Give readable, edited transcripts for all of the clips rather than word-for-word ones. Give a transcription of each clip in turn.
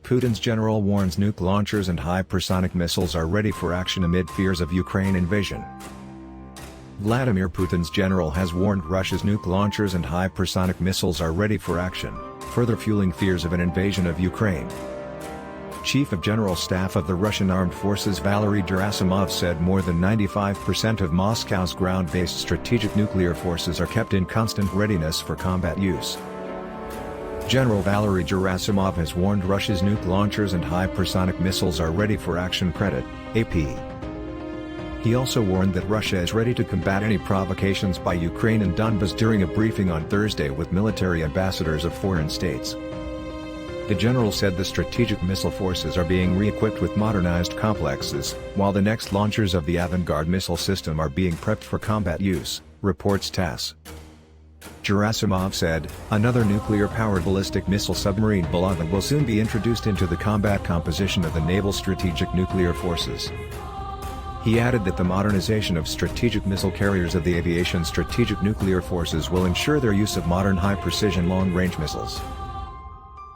Putin's general warns nuke launchers and hypersonic missiles are ready for action amid fears of Ukraine invasion. Vladimir Putin's general has warned Russia's nuke launchers and hypersonic missiles are ready for action, further fueling fears of an invasion of Ukraine. Chief of General Staff of the Russian Armed Forces Valery Gerasimov said more than 95% of Moscow's ground-based strategic nuclear forces are kept in constant readiness for combat use. General Valery Gerasimov has warned Russia's nuke launchers and hypersonic missiles are ready for action. Credit, AP. He also warned that Russia is ready to combat any provocations by Ukraine and Donbas during a briefing on Thursday with military ambassadors of foreign states. The general said the strategic missile forces are being re-equipped with modernized complexes, while the next launchers of the Avangard missile system are being prepped for combat use, reports TASS. Gerasimov said, another nuclear-powered ballistic missile submarine Bulava will soon be introduced into the combat composition of the naval strategic nuclear forces. He added that the modernization of strategic missile carriers of the aviation strategic nuclear forces will ensure their use of modern high-precision long-range missiles.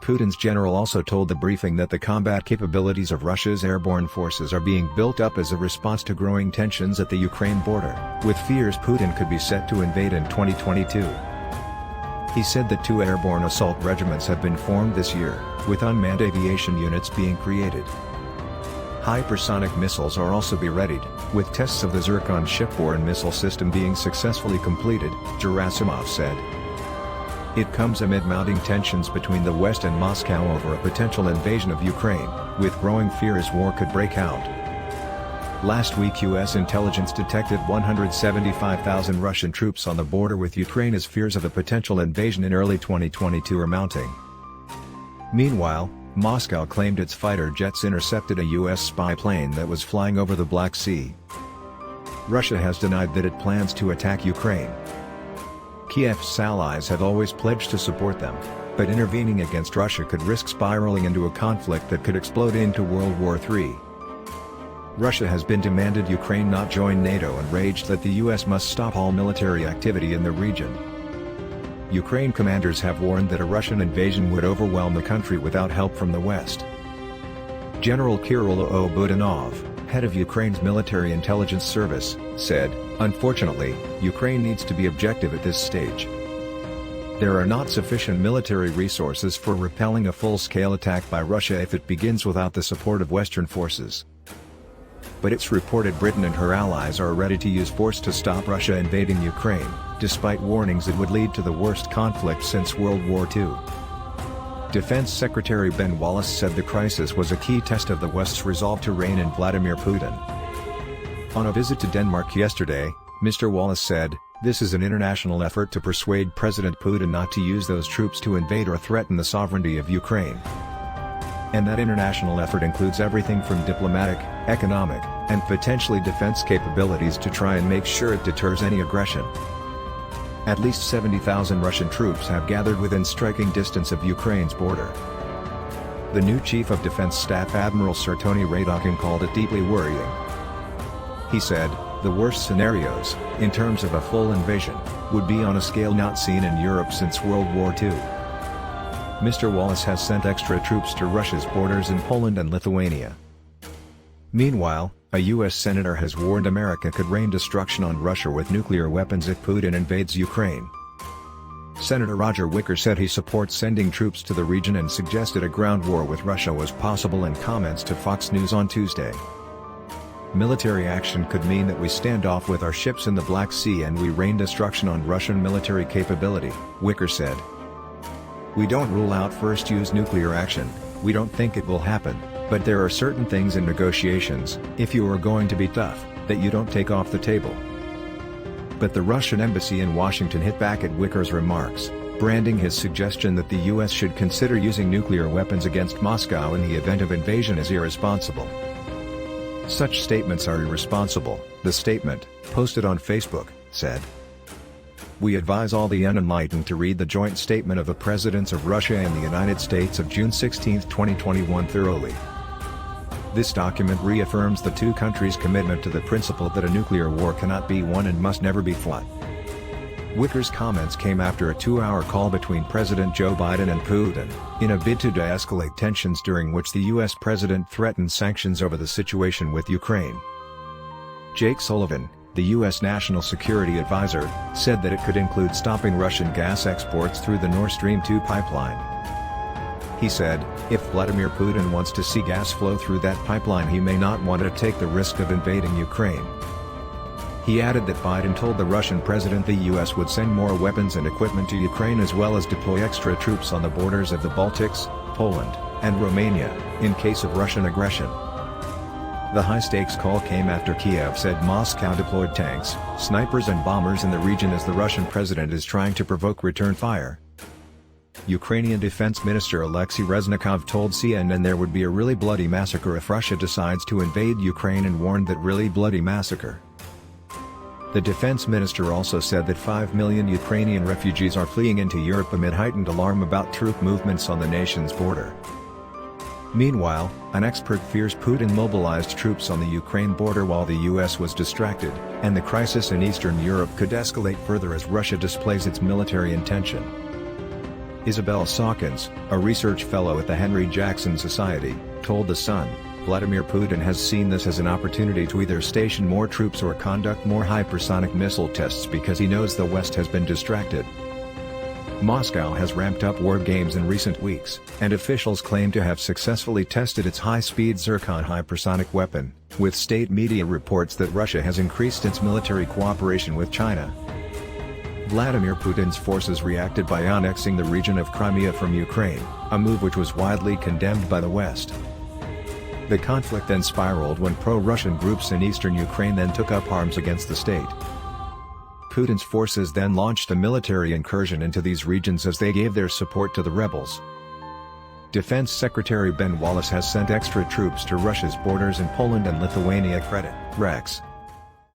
Putin's general also told the briefing that the combat capabilities of Russia's airborne forces are being built up as a response to growing tensions at the Ukraine border, with fears Putin could be set to invade in 2022. He said that 2 airborne assault regiments have been formed this year, with unmanned aviation units being created. Hypersonic missiles are also be readied, with tests of the Zircon shipborne missile system being successfully completed, Gerasimov said. It comes amid mounting tensions between the West and Moscow over a potential invasion of Ukraine, with growing fears war could break out. Last week U.S. intelligence detected 175,000 Russian troops on the border with Ukraine as fears of a potential invasion in early 2022 are mounting. Meanwhile, Moscow claimed its fighter jets intercepted a U.S. spy plane that was flying over the Black Sea. Russia has denied that it plans to attack Ukraine. Kiev's allies have always pledged to support them, but intervening against Russia could risk spiraling into a conflict that could explode into World War III. Russia has been demanded Ukraine not join NATO and raged that the US must stop all military activity in the region. Ukraine commanders have warned that a Russian invasion would overwhelm the country without help from the West. General Kirill Budanov, head of Ukraine's military intelligence service, said, unfortunately, Ukraine needs to be objective at this stage. There are not sufficient military resources for repelling a full-scale attack by Russia if it begins without the support of Western forces. But it's reported Britain and her allies are ready to use force to stop Russia invading Ukraine, despite warnings it would lead to the worst conflict since World War II. Defense Secretary Ben Wallace said the crisis was a key test of the West's resolve to rein in Vladimir Putin. On a visit to Denmark yesterday, Mr. Wallace said, "This is an international effort to persuade President Putin not to use those troops to invade or threaten the sovereignty of Ukraine. And that international effort includes everything from diplomatic, economic, and potentially defense capabilities to try and make sure it deters any aggression." At least 70,000 Russian troops have gathered within striking distance of Ukraine's border. The new Chief of Defense Staff Admiral Sir Tony Radakin called it deeply worrying. He said, the worst scenarios, in terms of a full invasion, would be on a scale not seen in Europe since World War II. Mr. Wallace has sent extra troops to Russia's borders in Poland and Lithuania. Meanwhile, a U.S. senator has warned America could rain destruction on Russia with nuclear weapons if Putin invades Ukraine. Senator Roger Wicker said he supports sending troops to the region and suggested a ground war with Russia was possible in comments to Fox News on Tuesday. Military action could mean that we stand off with our ships in the Black Sea and we rain destruction on Russian military capability, Wicker said. We don't rule out first-use nuclear action, we don't think it will happen, but there are certain things in negotiations, if you are going to be tough, that you don't take off the table. But the Russian embassy in Washington hit back at Wicker's remarks, branding his suggestion that the U.S. should consider using nuclear weapons against Moscow in the event of invasion as irresponsible. Such statements are irresponsible, the statement, posted on Facebook, said. We advise all the unenlightened to read the joint statement of the Presidents of Russia and the United States of June 16, 2021 thoroughly. This document reaffirms the two countries' commitment to the principle that a nuclear war cannot be won and must never be fought. Wicker's comments came after a 2-hour call between President Joe Biden and Putin, in a bid to de-escalate tensions during which the US president threatened sanctions over the situation with Ukraine. Jake Sullivan, the U.S. National Security Advisor, said that it could include stopping Russian gas exports through the Nord Stream 2 pipeline. He said, if Vladimir Putin wants to see gas flow through that pipeline, he may not want to take the risk of invading Ukraine. He added that Biden told the Russian president the U.S. would send more weapons and equipment to Ukraine as well as deploy extra troops on the borders of the Baltics, Poland, and Romania, in case of Russian aggression. The high-stakes call came after Kiev said Moscow deployed tanks, snipers and bombers in the region as the Russian president is trying to provoke return fire. Ukrainian Defense Minister Alexei Reznikov told CNN there would be a really bloody massacre if Russia decides to invade Ukraine and warned that really bloody massacre. The defense minister also said that 5 million Ukrainian refugees are fleeing into Europe amid heightened alarm about troop movements on the nation's border. Meanwhile, an expert fears Putin mobilized troops on the Ukraine border while the US was distracted, and the crisis in Eastern Europe could escalate further as Russia displays its military intention. Isabel Sawkins, a research fellow at the Henry Jackson Society, told The Sun, Vladimir Putin has seen this as an opportunity to either station more troops or conduct more hypersonic missile tests because he knows the West has been distracted. Moscow has ramped up war games in recent weeks, and officials claim to have successfully tested its high-speed Zircon hypersonic weapon, with state media reports that Russia has increased its military cooperation with China. Vladimir Putin's forces reacted by annexing the region of Crimea from Ukraine, a move which was widely condemned by the West. The conflict then spiraled when pro-Russian groups in eastern Ukraine then took up arms against the state. Putin's forces then launched a military incursion into these regions as they gave their support to the rebels. Defense Secretary Ben Wallace has sent extra troops to Russia's borders in Poland and Lithuania. Credit, Rex.